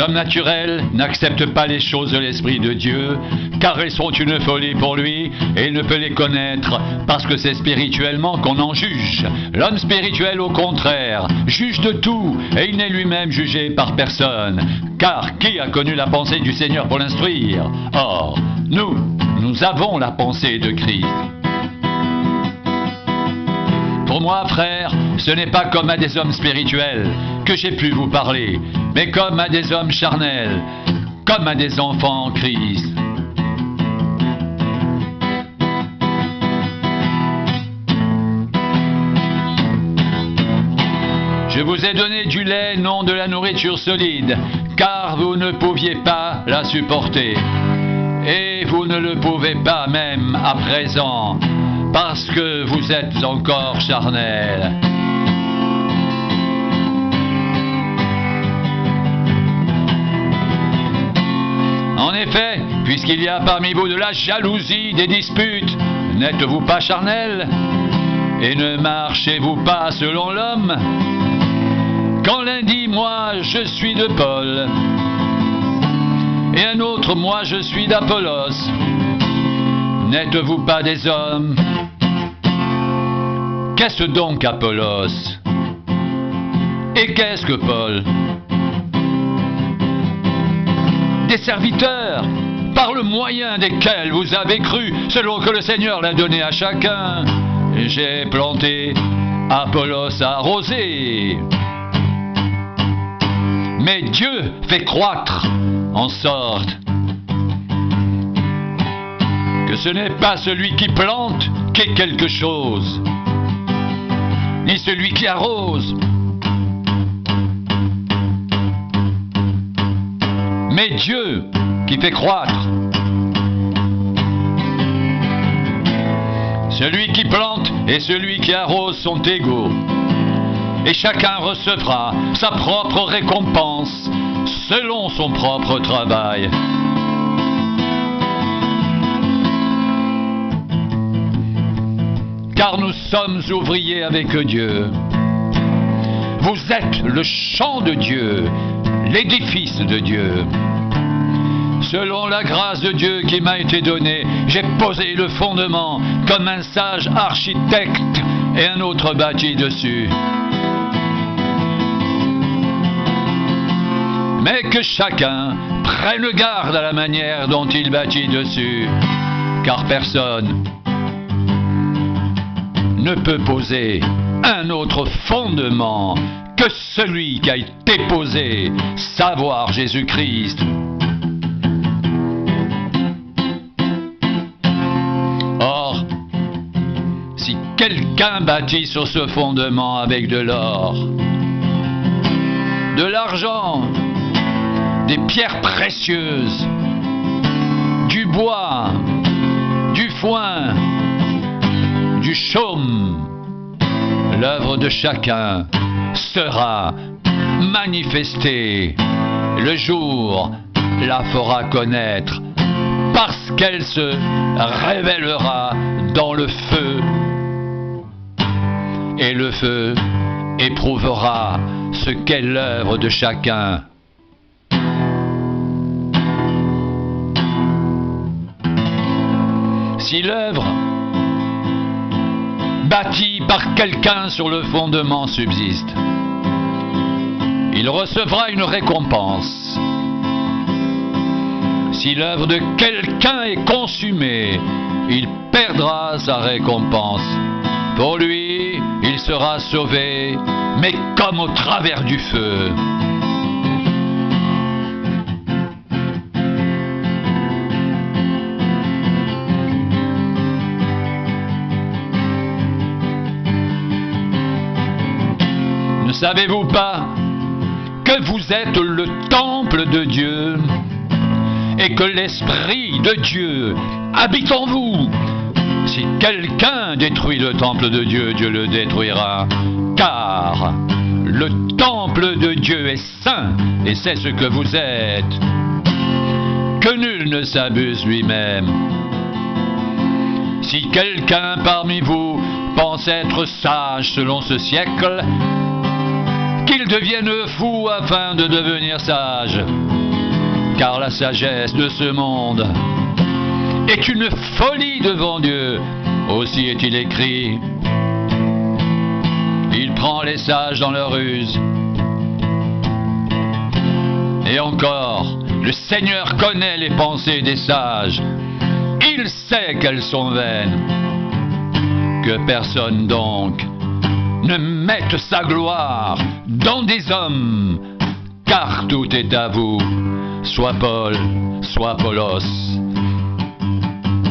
L'homme naturel n'accepte pas les choses de l'Esprit de Dieu, car elles sont une folie pour lui, et il ne peut les connaître, parce que c'est spirituellement qu'on en juge. L'homme spirituel, au contraire, juge de tout, et il n'est lui-même jugé par personne. Car qui a connu la pensée du Seigneur pour l'instruire? Or, nous avons la pensée de Christ. Pour moi, frère, ce n'est pas comme à des hommes spirituels que j'ai pu vous parler, mais comme à des hommes charnels, comme à des enfants en Christ. Je vous ai donné du lait, non de la nourriture solide, car vous ne pouviez pas la supporter. Et vous ne le pouvez pas même à présent, parce que vous êtes encore charnel. En effet, puisqu'il y a parmi vous de la jalousie, des disputes, n'êtes-vous pas charnel? Et ne marchez-vous pas selon l'homme? Quand l'un dit « moi je suis de Paul » et un autre « moi je suis d'Apollos », n'êtes-vous pas des hommes? Qu'est-ce donc Apollos? Et qu'est-ce que Paul? Des serviteurs, par le moyen desquels vous avez cru, selon que le Seigneur l'a donné à chacun. J'ai planté, Apollos a arrosé. Mais Dieu fait croître, en sorte que ce n'est pas celui qui plante qui est quelque chose, ni celui qui arrose, mais Dieu qui fait croître. Celui qui plante et celui qui arrose sont égaux, et chacun recevra sa propre récompense selon son propre travail. Car nous sommes ouvriers avec Dieu. Vous êtes le champ de Dieu, l'édifice de Dieu. Selon la grâce de Dieu qui m'a été donnée, j'ai posé le fondement comme un sage architecte et un autre bâti dessus. Mais que chacun prenne garde à la manière dont il bâtit dessus, car personne ne peut poser un autre fondement que celui qui a été posé, savoir Jésus-Christ. Or, si quelqu'un bâtit sur ce fondement avec de l'or, de l'argent, des pierres précieuses, du bois, du foin, du chaume, l'œuvre de chacun sera manifestée. Le jour la fera connaître, parce qu'elle se révélera dans le feu. Et le feu éprouvera ce qu'est l'œuvre de chacun. Si l'œuvre bâtie par quelqu'un sur le fondement subsiste, il recevra une récompense. Si l'œuvre de quelqu'un est consumée, il perdra sa récompense. Pour lui, il sera sauvé, mais comme au travers du feu. Ne savez-vous pas que vous êtes le temple de Dieu et que l'Esprit de Dieu habite en vous? Si quelqu'un détruit le temple de Dieu, Dieu le détruira. Car le temple de Dieu est saint, et c'est ce que vous êtes. Que nul ne s'abuse lui-même. Si quelqu'un parmi vous pense être sage selon ce siècle, qu'il devienne fou afin de devenir sage. car la sagesse de ce monde est une folie devant Dieu. Aussi est-il écrit, il prend les sages dans leur ruse. Et encore, le Seigneur connaît les pensées des sages. Il sait qu'elles sont vaines. Que personne donc ne mette sa gloire dans des hommes, car tout est à vous, soit Paul, soit Apollos,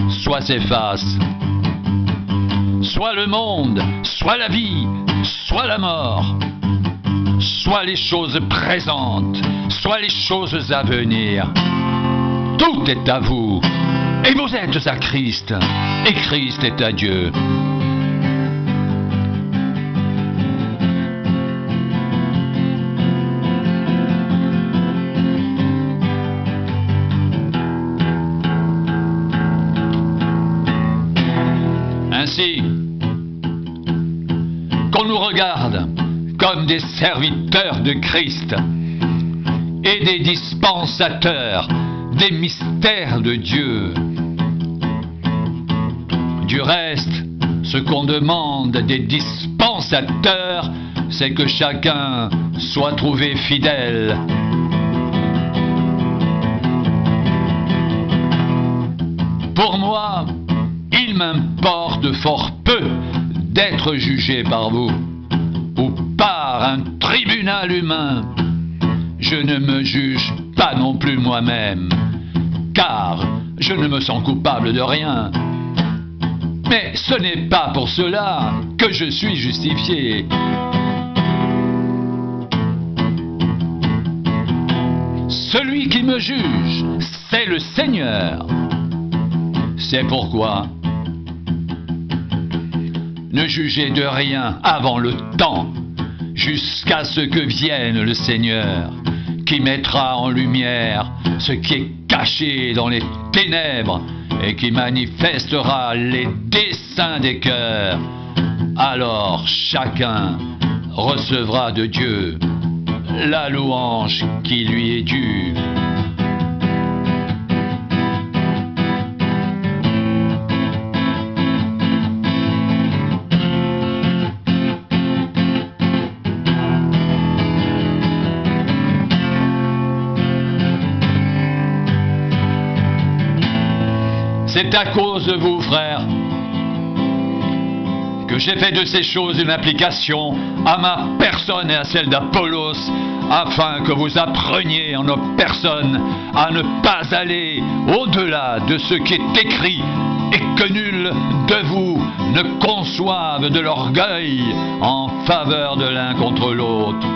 soit Céphas, soit le monde, soit la vie, soit la mort, soit les choses présentes, soit les choses à venir. Tout est à vous, et vous êtes à Christ, et Christ est à Dieu. Ainsi, qu'on nous regarde comme des serviteurs de Christ et des dispensateurs des mystères de Dieu. Du reste, ce qu'on demande des dispensateurs, c'est que chacun soit trouvé fidèle. Pour moi, il m'importe fort peu d'être jugé par vous ou par un tribunal humain. Je ne me juge pas non plus moi-même, car je ne me sens coupable de rien. Mais ce n'est pas pour cela que je suis justifié. Celui qui me juge, c'est le Seigneur. C'est pourquoi ne jugez de rien avant le temps, jusqu'à ce que vienne le Seigneur, qui mettra en lumière ce qui est caché dans les ténèbres et qui manifestera les desseins des cœurs. Alors chacun recevra de Dieu la louange qui lui est due. C'est à cause de vous, frères, que j'ai fait de ces choses une application à ma personne et à celle d'Apollos, afin que vous appreniez en nos personnes à ne pas aller au-delà de ce qui est écrit et que nul de vous ne conçoive de l'orgueil en faveur de l'un contre l'autre.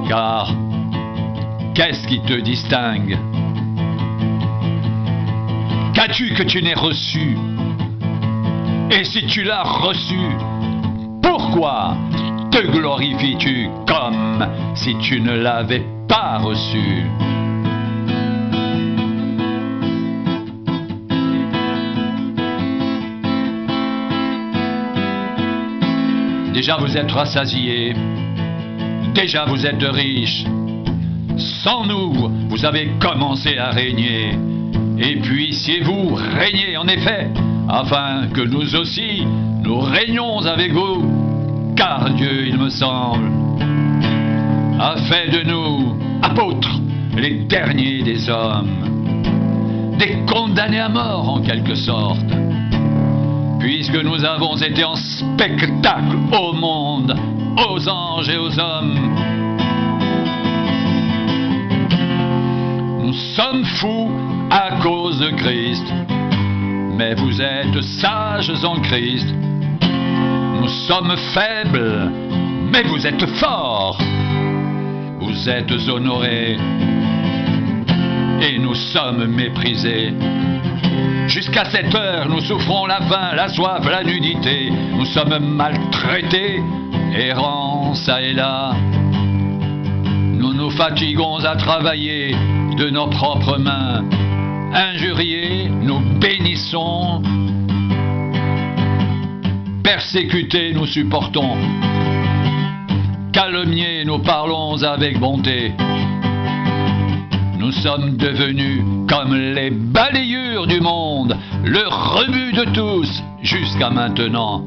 Car qu'est-ce qui te distingue ? Qu'as-tu que tu n'aies reçu? Et si tu l'as reçu, pourquoi te glorifies-tu comme si tu ne l'avais pas reçu? Déjà vous êtes rassasiés, déjà vous êtes riches. Sans nous, vous avez commencé à régner. Et puissiez-vous régner en effet, afin que nous aussi, nous régnons avec vous, car Dieu, il me semble, a fait de nous apôtres, les derniers des hommes, des condamnés à mort en quelque sorte, puisque nous avons été en spectacle au monde, aux anges et aux hommes. Nous sommes fous à cause de Christ, mais vous êtes sages en Christ. Nous sommes faibles, mais vous êtes forts. Vous êtes honorés, et nous sommes méprisés. Jusqu'à cette heure, nous souffrons la faim, la soif, la nudité. Nous sommes maltraités, errants çà et là. Nous nous fatiguons à travailler de nos propres mains. Injuriés, nous bénissons. Persécutés, nous supportons. Calomniés, nous parlons avec bonté. Nous sommes devenus comme les balayures du monde, le rebut de tous jusqu'à maintenant.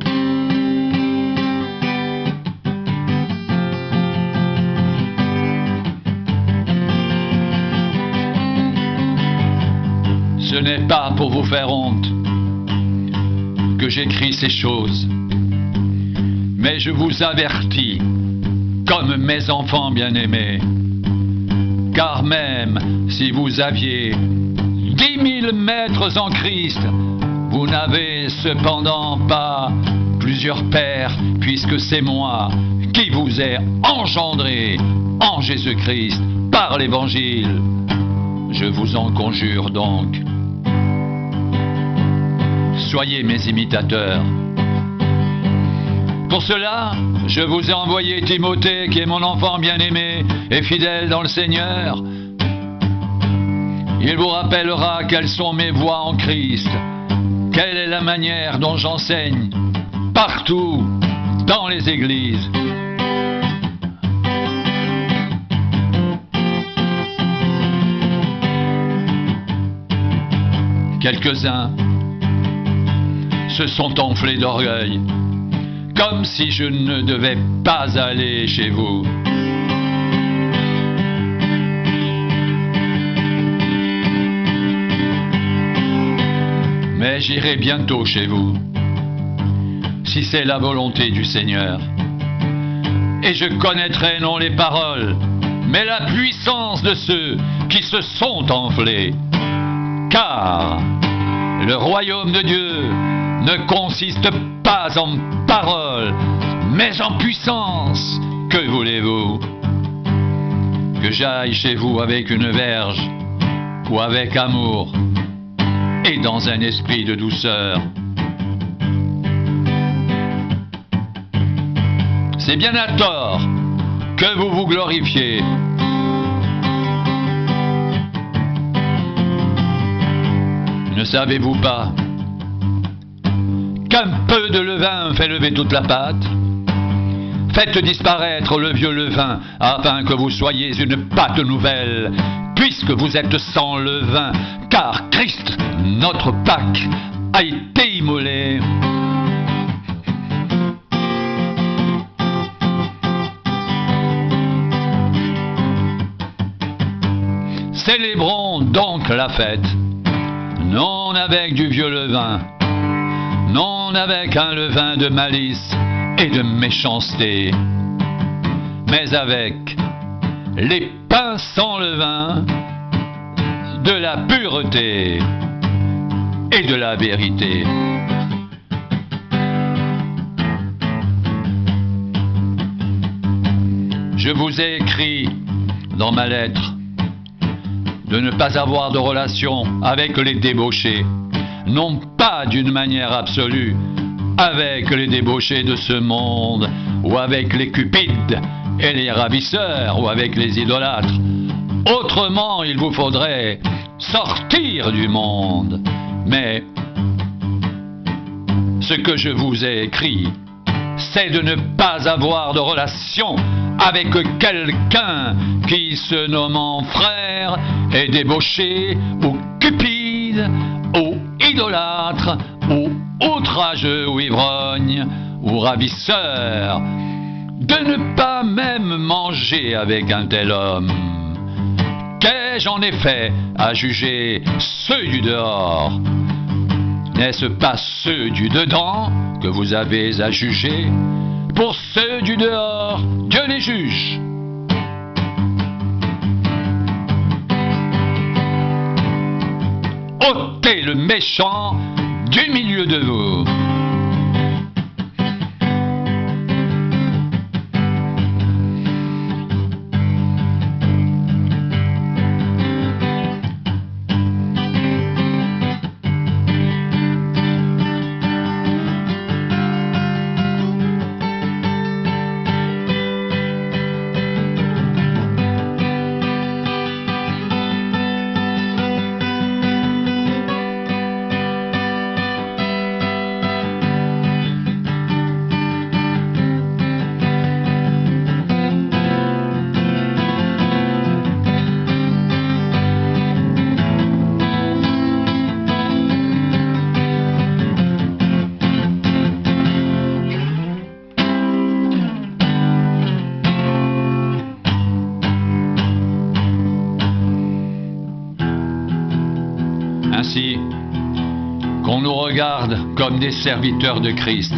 Ce n'est pas pour vous faire honte que j'écris ces choses, mais je vous avertis, comme mes enfants bien-aimés, car même si vous aviez 10 000 maîtres en Christ, vous n'avez cependant pas plusieurs pères, puisque c'est moi qui vous ai engendré en Jésus-Christ par l'Évangile. Je vous en conjure donc. Soyez mes imitateurs. Pour cela, je vous ai envoyé Timothée, qui est mon enfant bien-aimé et fidèle dans le Seigneur. Il vous rappellera quelles sont mes voies en Christ, quelle est la manière dont j'enseigne partout dans les églises. Quelques-uns se sont enflés d'orgueil, comme si je ne devais pas aller chez vous. Mais j'irai bientôt chez vous, si c'est la volonté du Seigneur. Et je connaîtrai non les paroles, mais la puissance de ceux qui se sont enflés. Car le royaume de Dieu ne consiste pas en paroles, mais en puissance. Que voulez-vous? Que j'aille chez vous avec une verge ou avec amour et dans un esprit de douceur? C'est bien à tort que vous vous glorifiez. Ne savez-vous pas qu'un peu de levain fait lever toute la pâte? Faites disparaître le vieux levain, afin que vous soyez une pâte nouvelle, puisque vous êtes sans levain, car Christ, notre Pâque, a été immolé. Célébrons donc la fête, non avec du vieux levain, non avec un levain de malice et de méchanceté, mais avec les pains sans levain de la pureté et de la vérité. Je vous ai écrit dans ma lettre de ne pas avoir de relation avec les débauchés, non pas d'une manière absolue avec les débauchés de ce monde, ou avec les cupides et les ravisseurs, ou avec les idolâtres. Autrement, il vous faudrait sortir du monde. Mais ce que je vous ai écrit, c'est de ne pas avoir de relation avec quelqu'un qui, se nommant frère, est débauché ou cupide ou idolâtre ou outrageux ou ivrogne ou ravisseur, de ne pas même manger avec un tel homme. Qu'ai-je en effet à juger ceux du dehors? N'est-ce pas ceux du dedans que vous avez à juger? Pour ceux du dehors, Dieu les juge. Ôtez le méchant du milieu de vous. regarde comme des serviteurs de Christ,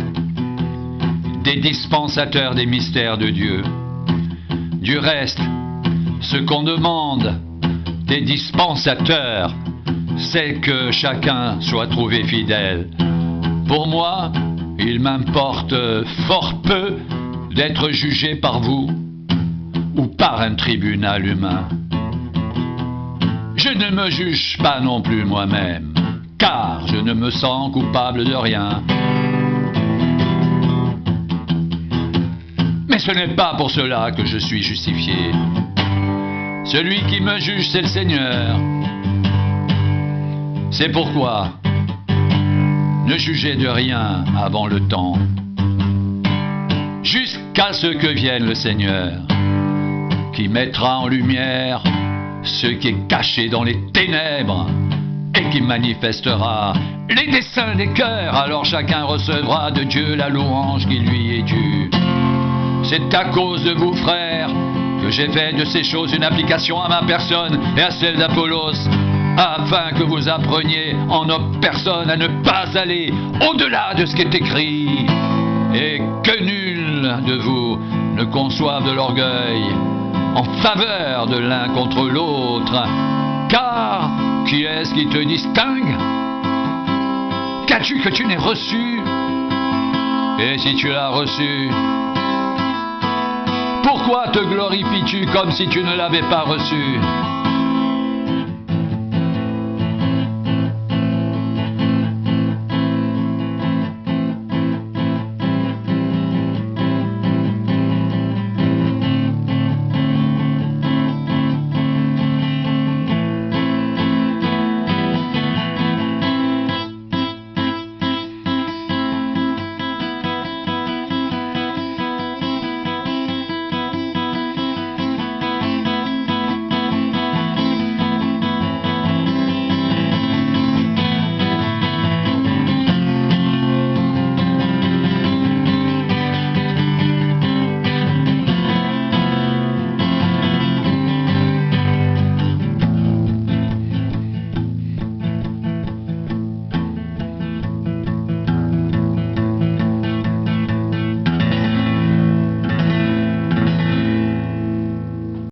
des dispensateurs des mystères de Dieu. Du reste, ce qu'on demande des dispensateurs, c'est que chacun soit trouvé fidèle. Pour moi, il m'importe fort peu d'être jugé par vous ou par un tribunal humain. Je ne me juge pas non plus moi-même, car je ne me sens coupable de rien. Mais ce n'est pas pour cela que je suis justifié. Celui qui me juge, c'est le Seigneur. C'est pourquoi ne jugez de rien avant le temps, jusqu'à ce que vienne le Seigneur, qui mettra en lumière ce qui est caché dans les ténèbres et qui manifestera les desseins des cœurs. Alors chacun recevra de Dieu la louange qui lui est due. C'est à cause de vous, frères, que j'ai fait de ces choses une application à ma personne et à celle d'Apollos, afin que vous appreniez en nos personnes à ne pas aller au-delà de ce qui est écrit, et que nul de vous ne conçoive de l'orgueil en faveur de l'un contre l'autre. Car qui est-ce qui te distingue? Qu'as-tu que tu n'aies reçu? Et si tu l'as reçu, pourquoi te glorifies-tu comme si tu ne l'avais pas reçu?